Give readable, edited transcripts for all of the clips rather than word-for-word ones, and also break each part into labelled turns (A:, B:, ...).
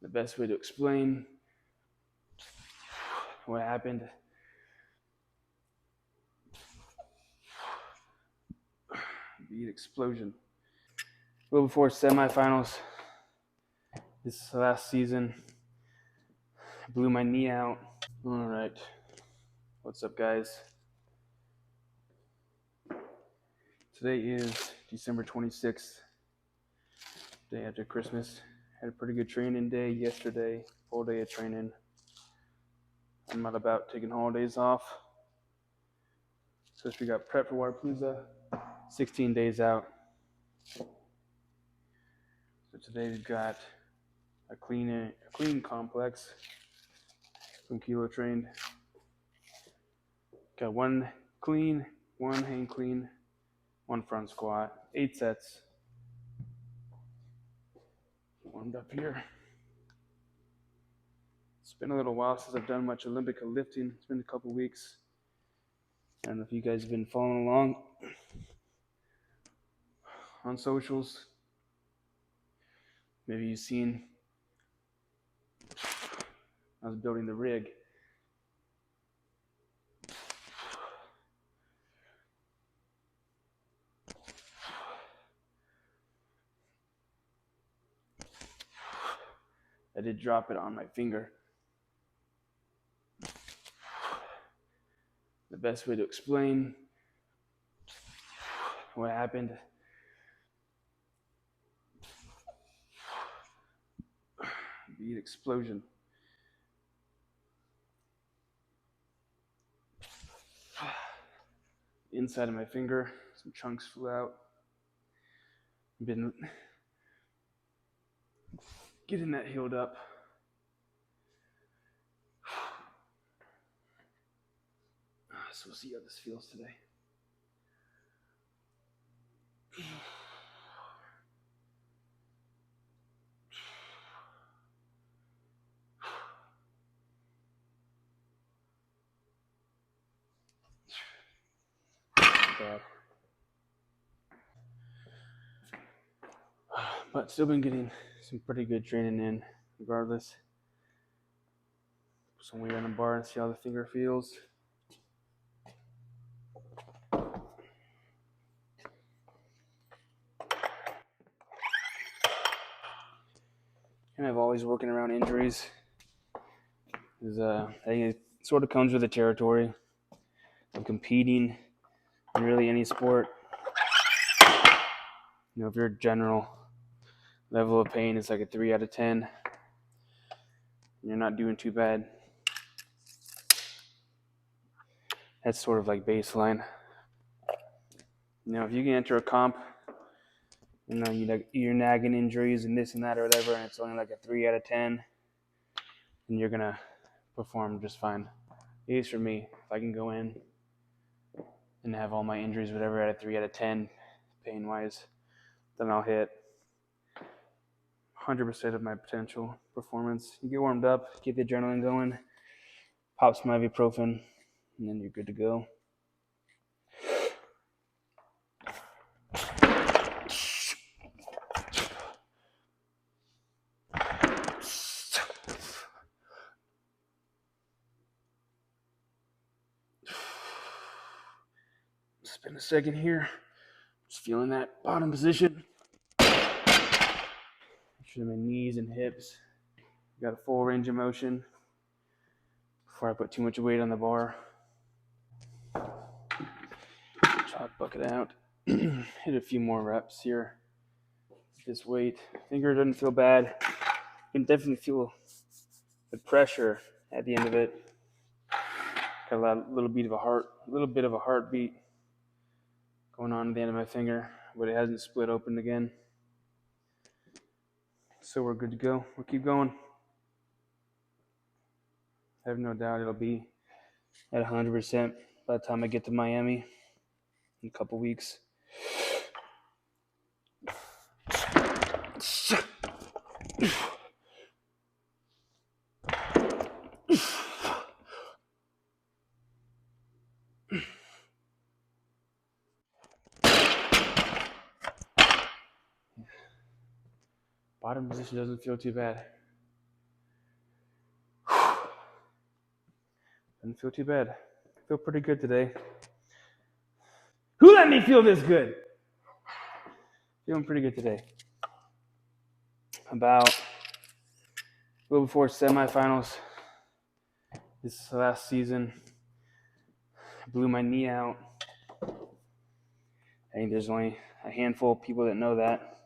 A: The best way to explain what happened. Beat explosion. A little before semifinals this last season, I blew my knee out. All right, what's up, guys? Today is December 26th, day after Christmas. Had a pretty good training day yesterday, full day of training. I'm not about taking holidays off. So we got prep for Waterpalooza, 16 days out. So today we've got a clean complex from Kilo Trained. Got one clean, one hang clean, one front squat, 8 sets. Warmed up here. It's been a little while since I've done much Olympic lifting. It's been a couple weeks. I don't know if you guys have been following along on socials. Maybe you've seen I was building the rig. I did drop it on my finger. The best way to explain what happened. Beat explosion. Inside of my finger, some chunks flew out. Been getting that healed up. So we'll see how this feels today. Bad. But still been getting some pretty good training in regardless. Put some weight on the bar and see how the finger feels. And I've always working around injuries. I think it sort of comes with the territory of competing in really any sport. You know, if your general level of pain is like a 3 out of 10, you're not doing too bad. That's sort of like baseline. You know, if you can enter a comp, you know, you're nagging injuries and this and that or whatever, and it's only like a 3 out of 10, then you're gonna perform just fine. At least for me, if I can go in and have all my injuries, whatever, at a 3 out of 10, pain-wise, then I'll hit 100% of my potential performance. You get warmed up, get the adrenaline going, pop some ibuprofen, and then you're good to go. Spend a second here. Just feeling that bottom position. Make sure my knees and hips got a full range of motion before I put too much weight on the bar. Chalk bucket out. Hit a few more reps here with this weight. Finger doesn't feel bad. You can definitely feel the pressure at the end of it. Got a little bit of a heartbeat going on at the end of my finger, but it hasn't split open again. So we're good to go. We'll keep going. I have no doubt it'll be at 100% by the time I get to Miami in a couple weeks. Bottom position doesn't feel too bad. Didn't feel too bad. Feel pretty good today. Who let me feel this good? Feeling pretty good today. About a little before semifinals this last season, I blew my knee out. I think there's only a handful of people that know that,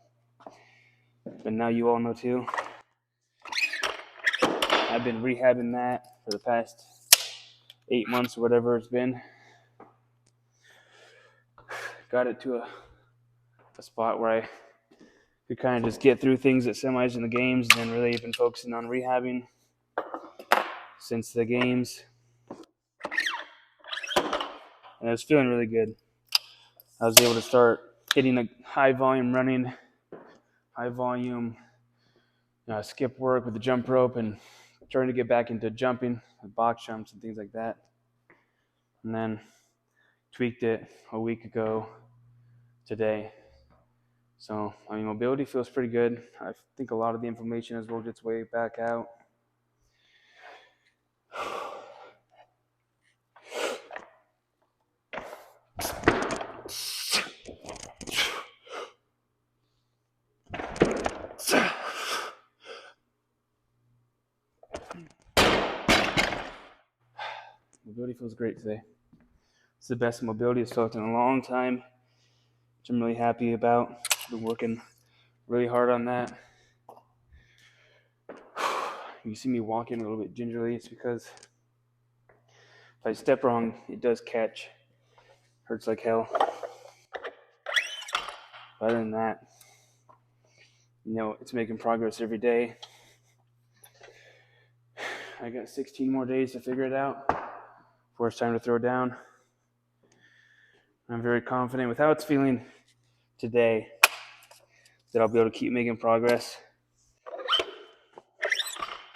A: but now you all know too. I've been rehabbing that for the past 8 months or whatever it's been. Got it to a spot where I could kind of just get through things at semis in the games, and then really been focusing on rehabbing since the games. And I was feeling really good. I was able to start hitting a high volume running, high volume skip work with the jump rope, and trying to get back into jumping, box jumps and things like that. And then tweaked it a week ago today. So, mobility feels pretty good. I think a lot of the inflammation has worked its way back out. Mobility feels great today. It's the best mobility I've felt in a long time, which I'm really happy about. I've been working really hard on that. You see me walking a little bit gingerly. It's because if I step wrong, it does catch. Hurts like hell. But other than that, it's making progress every day. I got 16 more days to figure it out before it's time to throw down. I'm very confident with how it's feeling today that I'll be able to keep making progress.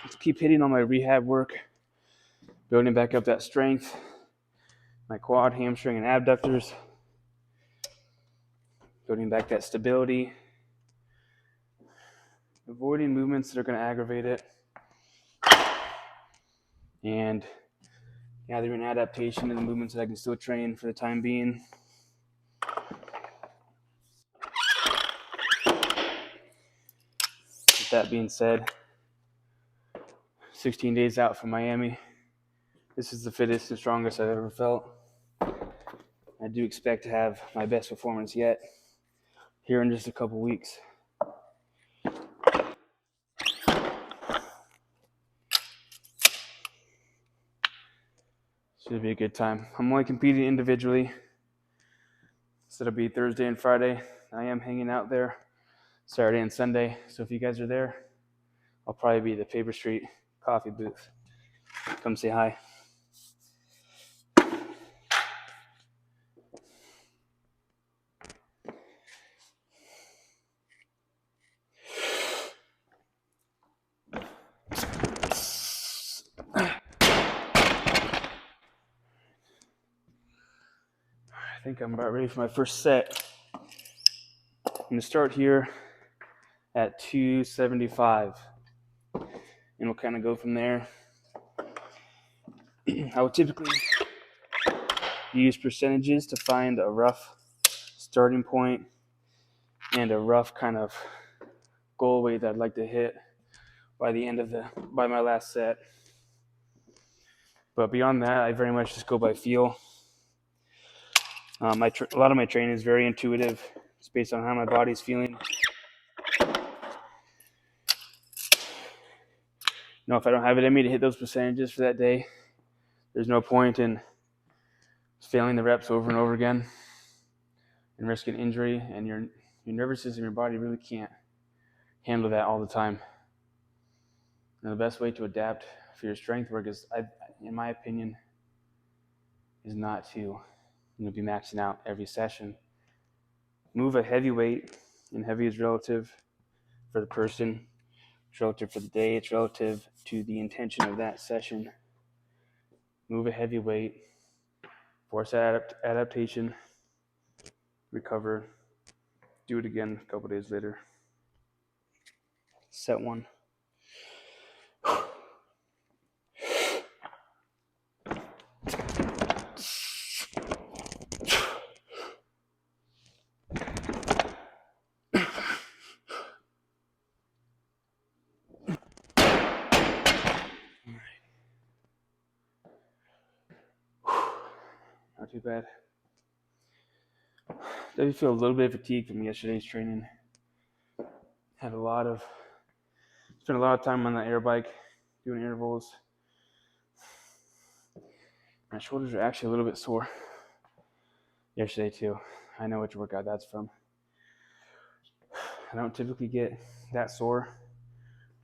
A: Just keep hitting on my rehab work, building back up that strength, my quad, hamstring, and abductors, building back that stability, avoiding movements that are going to aggravate it, and gathering adaptation in the movements that I can still train for the time being. With that being said, 16 days out from Miami, this is the fittest and strongest I've ever felt. I do expect to have my best performance yet here in just a couple weeks. Should be a good time. I'm only competing individually, so it'll be Thursday and Friday. I am hanging out there Saturday and Sunday, so if you guys are there, I'll probably be at the Paper Street coffee booth. Come say hi. I think I'm about ready for my first set. I'm going to start here at 275, and we'll kind of go from there. I would typically use percentages to find a rough starting point and a rough kind of goal weight that I'd like to hit by my last set. But beyond that, I very much just go by feel. A lot of my training is very intuitive. It's based on how my body's feeling. If I don't have it in me to hit those percentages for that day, there's no point in failing the reps over and over again and risking injury, and your nervous system, your body really can't handle that all the time. And the best way to adapt for your strength work is, in my opinion, is not to be maxing out every session. Move a heavy weight, and heavy is relative for the person. It's relative for the day. It's relative to the intention of that session. Move a heavy weight, force adaptation, recover, do it again a couple days later. Set one. too bad. I feel a little bit of fatigue from yesterday's training. Spent a lot of time on the air bike doing intervals. My shoulders are actually a little bit sore yesterday too. I know which workout that's from. I don't typically get that sore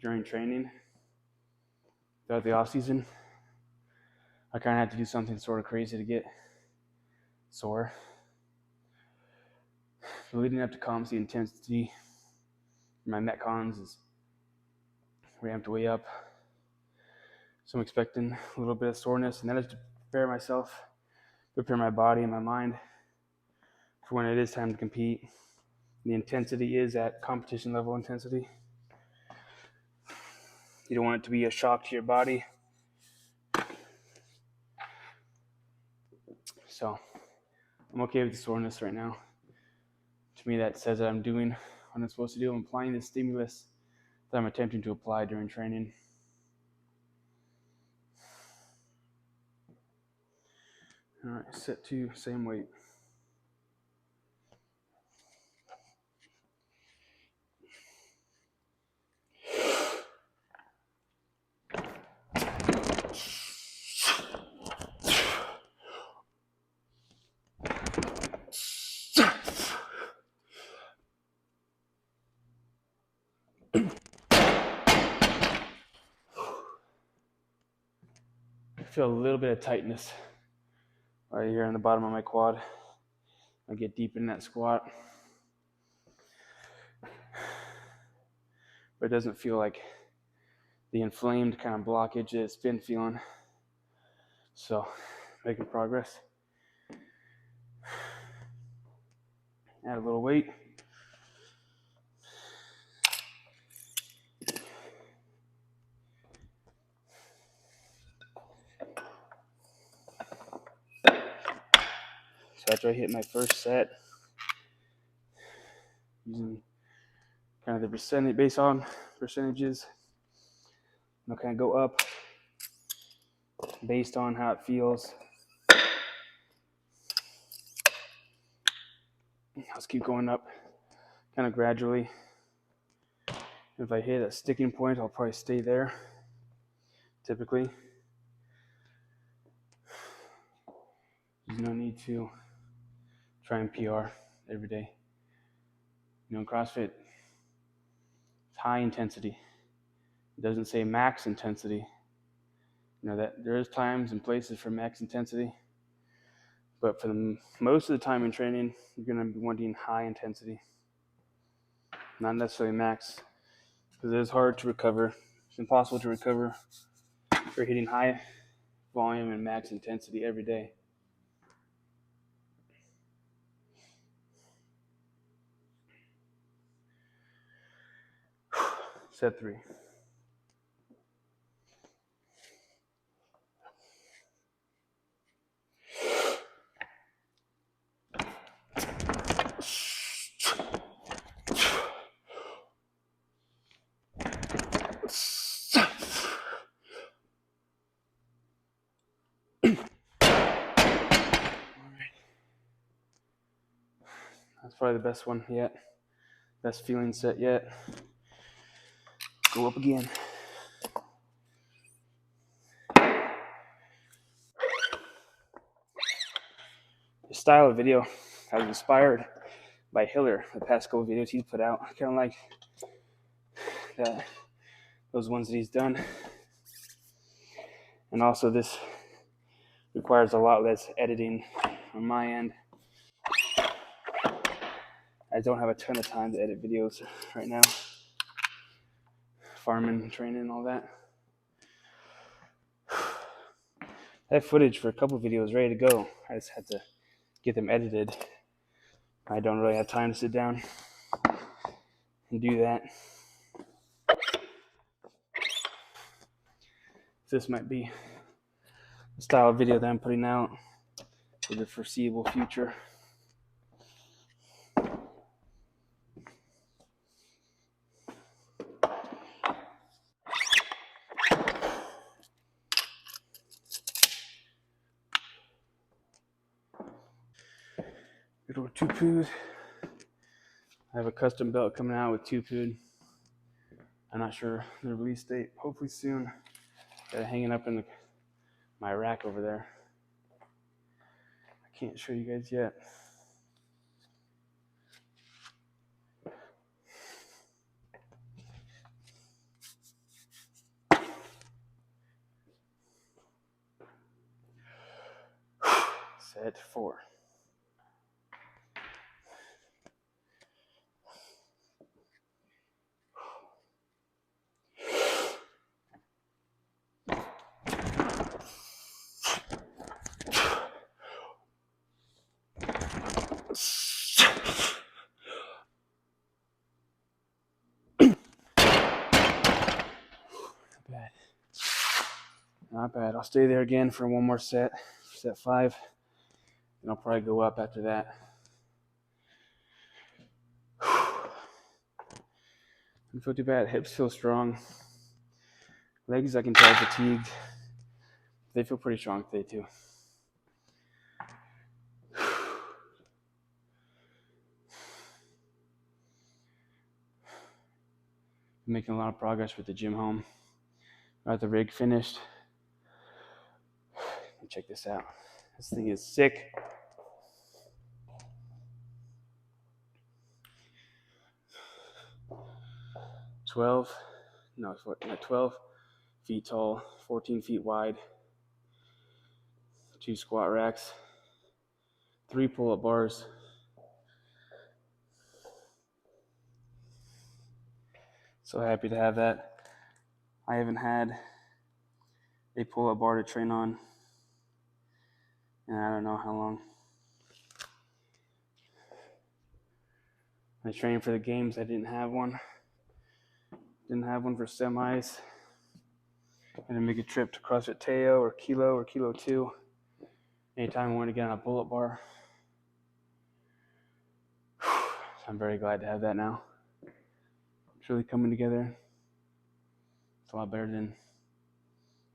A: during training throughout the off season. I kind of have to do something sort of crazy to get sore. So leading up to comps, the intensity for my metcons is ramped way up. So I'm expecting a little bit of soreness, and that is to prepare my body and my mind for when it is time to compete. The intensity is at competition level intensity. You don't want it to be a shock to your body. So I'm okay with the soreness right now. To me, that says that I'm doing what I'm supposed to do. I'm applying the stimulus that I'm attempting to apply during training. All right, set 2, same weight. I feel a little bit of tightness right here on the bottom of my quad. I get deep in that squat, but it doesn't feel like the inflamed kind of blockage that it's been feeling. So, making progress. Add a little weight. So after I hit my first set, using kind of the percentage based on percentages, I'll kind of go up based on how it feels. Let's keep going up kind of gradually. If I hit a sticking point, I'll probably stay there, typically. There's no need to try and PR every day. You know, in CrossFit, it's high intensity. It doesn't say max intensity. You know, that there is times and places for max intensity, but for most of the time in training, you're going to be wanting high intensity, not necessarily max, because it is hard to recover. It's impossible to recover for hitting high volume and max intensity every day. Set 3. That's probably the best one yet. Best feeling set yet. Go up again. The style of video I was inspired by Hiller, the past couple of videos he's put out. I kind of like those ones that he's done. And also this requires a lot less editing on my end. I don't have a ton of time to edit videos right now. Farming, training, and all that. I have footage for a couple of videos ready to go. I just had to get them edited. I don't really have time to sit down and do that. This might be the style of video that I'm putting out for the foreseeable future. Good old 2-pood. I have a custom belt coming out with 2-pood. I'm not sure the release date. Hopefully soon. Got it hanging up in my rack over there. I can't show you guys yet. Set 4. Not bad. Not bad. I'll stay there again for one more set, set 5. And I'll probably go up after that. Don't feel too bad. Hips feel strong. Legs, I can tell fatigued. They feel pretty strong today too. Making a lot of progress with the gym home. Got the rig finished. Check this out. This thing is sick. Twelve feet tall, 14 feet wide, 2 squat racks, 3 pull-up bars. So happy to have that. I haven't had a pull-up bar to train on, and I don't know how long. I trained for the games. I didn't have one. Didn't have one for semis. Had to make a trip to CrossFit Teo or Kilo 2. Anytime I wanted to get on a pull-up bar. So I'm very glad to have that now. It's really coming together. It's a lot better than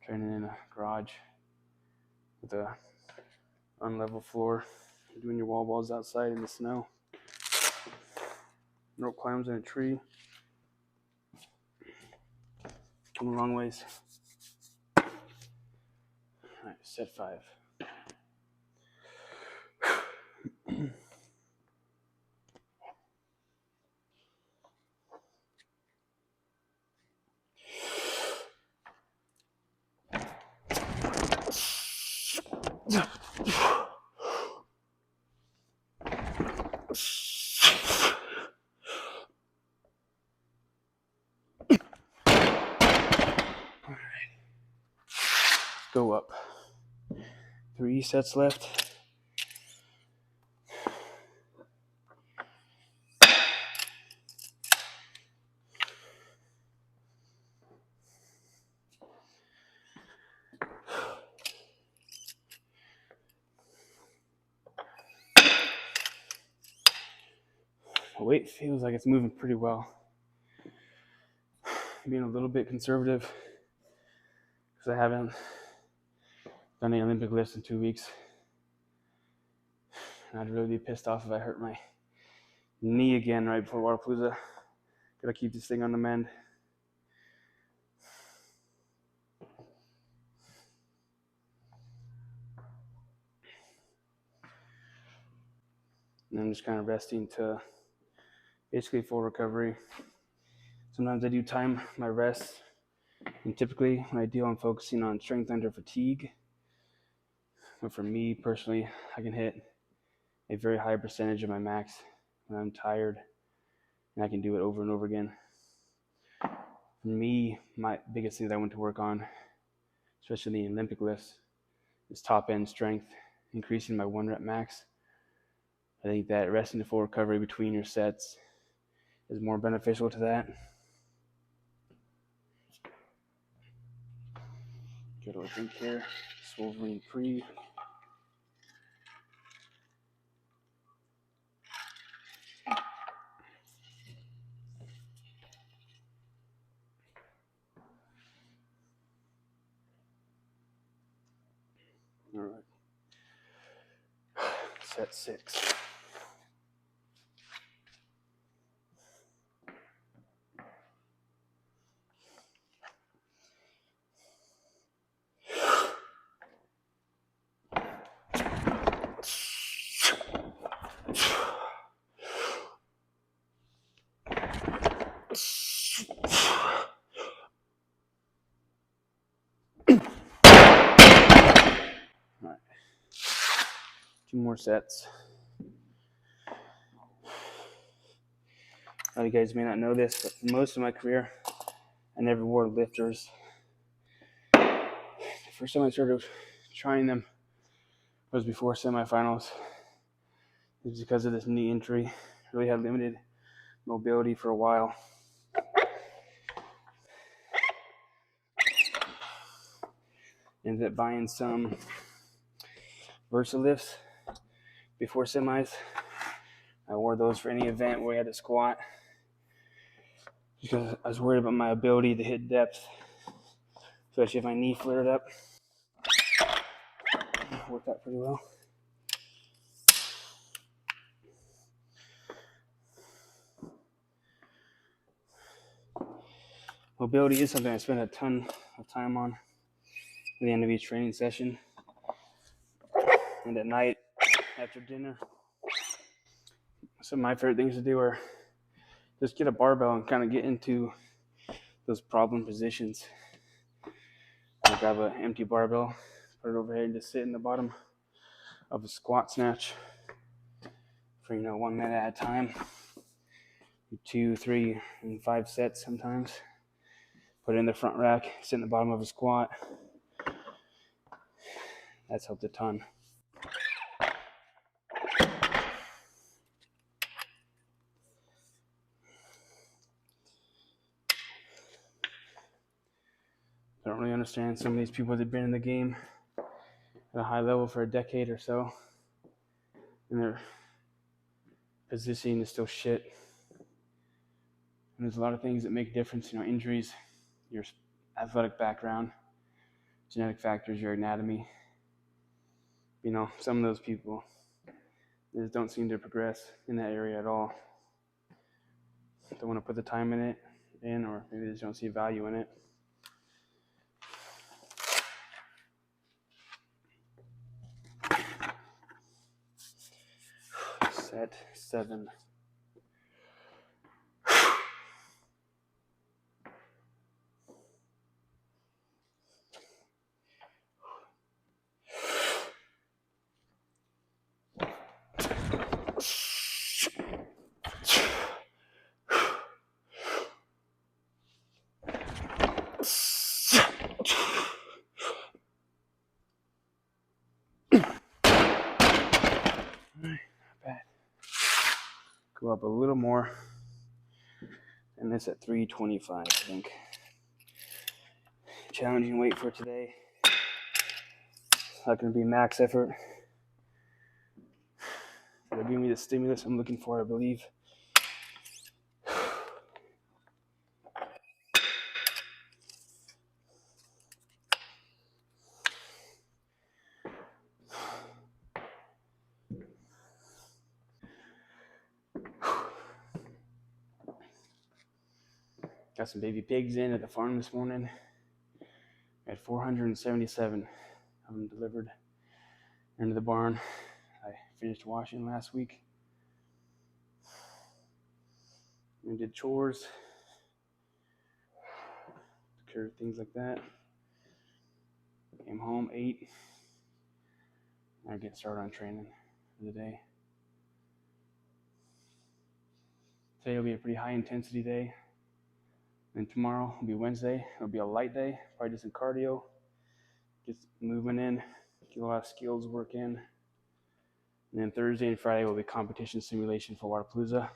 A: training in a garage with a unlevel floor, doing your wall balls outside in the snow. Rope climbs in a tree. Come a long ways. All right, set 5. Go up. 3 sets left. The weight feels like it's moving pretty well. Being a little bit conservative because I haven't done any Olympic lifts in 2 weeks. And I'd really be pissed off if I hurt my knee again right before Waterpalooza. Gotta keep this thing on the mend. And I'm just kind of resting to basically full recovery. Sometimes I do time my rest, and typically when I do, I'm focusing on strength under fatigue. But for me personally, I can hit a very high percentage of my max when I'm tired, and I can do it over and over again. For me, my biggest thing that I want to work on, especially in the Olympic lifts, is top end strength, increasing my 1 rep max. I think that resting to full recovery between your sets is more beneficial to that. Good old drink here, Swolverine Pre. All right, set 6. 2 more sets. You guys may not know this, but for most of my career, I never wore lifters. The first time I started trying them was before semifinals. It was because of this knee injury. Really had limited mobility for a while. Ended up buying some Versalifts before semis. I wore those for any event where I had to squat because I was worried about my ability to hit depth, especially if my knee flared up. Worked out pretty well. Mobility is something I spend a ton of time on at the end of each training session and at night after dinner. Some of my favorite things to do are just get a barbell and kind of get into those problem positions. I'll grab an empty barbell, put it over here, and just sit in the bottom of a squat snatch for 1 minute at a time, 2, 3, and 5 sets sometimes. Put it in the front rack, sit in the bottom of a squat. That's helped a ton. I don't really understand some of these people that have been in the game at a high level for a decade or so, and their positioning is still shit. And there's a lot of things that make a difference, injuries, your athletic background, genetic factors, your anatomy. Some of those people just don't seem to progress in that area at all. Don't want to put the time in it, or maybe they just don't see value in it. Set 7. Go up a little more, and this at 325, I think. Challenging weight for today. Not going to be max effort. It'll give me the stimulus I'm looking for, I believe. Got some baby pigs in at the farm this morning. I had 477 of them delivered into the barn. I finished washing last week. We did chores, took care of things like that. Came home, ate. Now get started on training for the day. Today will be a pretty high intensity day. And tomorrow will be Wednesday. It'll be a light day, probably just some cardio. Get movement in, get a lot of skills work in. And then Thursday and Friday will be competition simulation for Waterpalooza.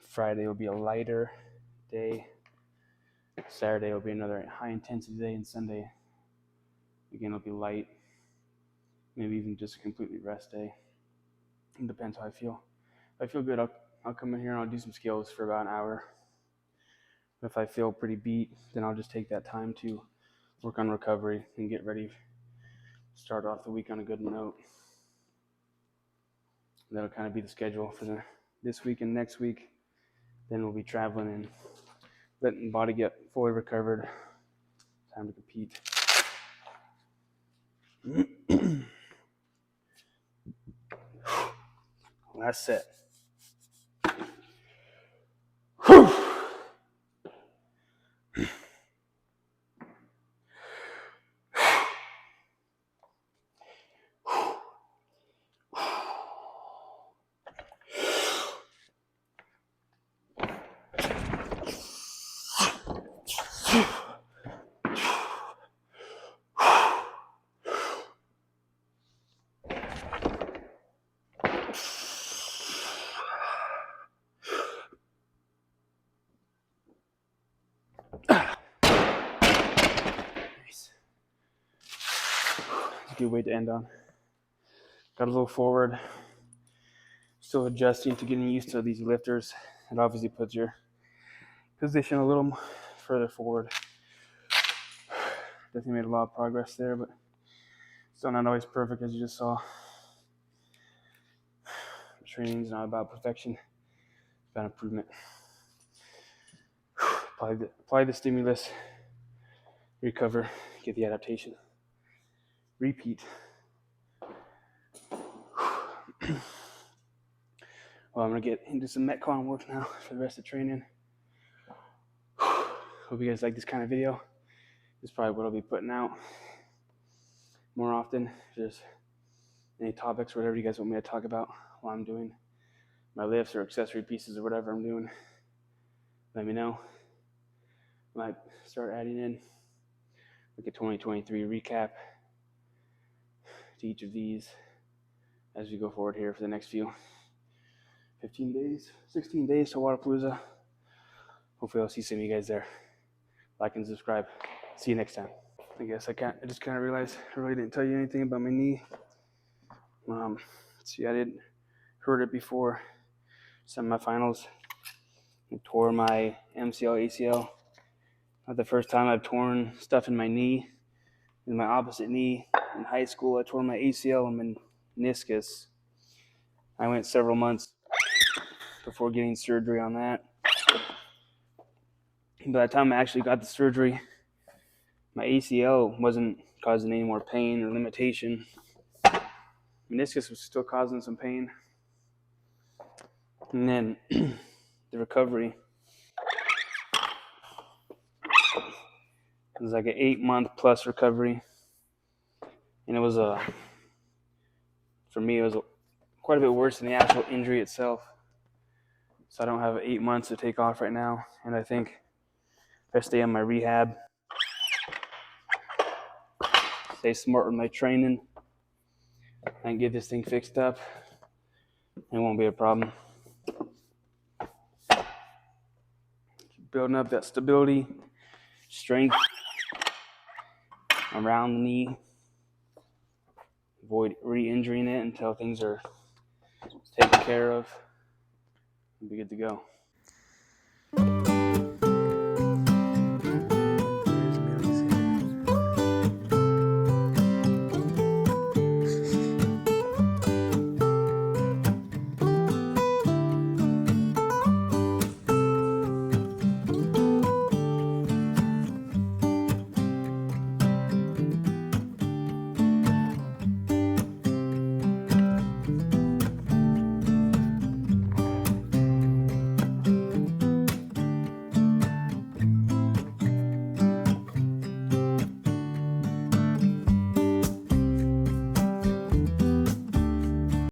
A: Friday will be a lighter day. Saturday will be another high intensity day, and Sunday again will be light. Maybe even just a completely rest day. It depends how I feel. If I feel good, I'll come in here and I'll do some skills for about an hour. If I feel pretty beat, then I'll just take that time to work on recovery and get ready to start off the week on a good note. That'll kind of be the schedule for this week and next week. Then we'll be traveling and letting the body get fully recovered. Time to compete. Last set. good weight to end on. Got a little forward. Still adjusting to getting used to these lifters. It obviously puts your position a little further forward. Definitely made a lot of progress there, but still not always perfect, as you just saw. Training is not about perfection, it's about improvement. Apply the stimulus, recover, get the adaptation, repeat. Well, I'm gonna get into some Metcon work now for the rest of training. Hope you guys like this kind of video. This is probably what I'll be putting out more often. If there's any topics or whatever you guys want me to talk about while I'm doing my lifts or accessory pieces or whatever I'm doing, let me know. I might start adding in like a 2023 recap to each of these as we go forward here for the next few 15 days, 16 days to Wodapalooza. Hopefully I'll see some of you guys there. Like and subscribe. See you next time. I guess I just kind of realized I really didn't tell you anything about my knee. See, I didn't hurt it before semifinals. I tore my MCL, ACL. Not the first time I've torn stuff in my knee. In my opposite knee in high school, I tore my ACL and meniscus. I went several months before getting surgery on that. By the time I actually got the surgery, my ACL wasn't causing any more pain or limitation. Meniscus was still causing some pain. And then the recovery was like an 8-month plus recovery. And it was for me, it was quite a bit worse than the actual injury itself. So I don't have 8 months to take off right now. And I think if I stay on my rehab, stay smart with my training, and get this thing fixed up, it won't be a problem. Building up that stability, strength around the knee. Avoid re-injuring it until things are taken care of. We'll be good to go.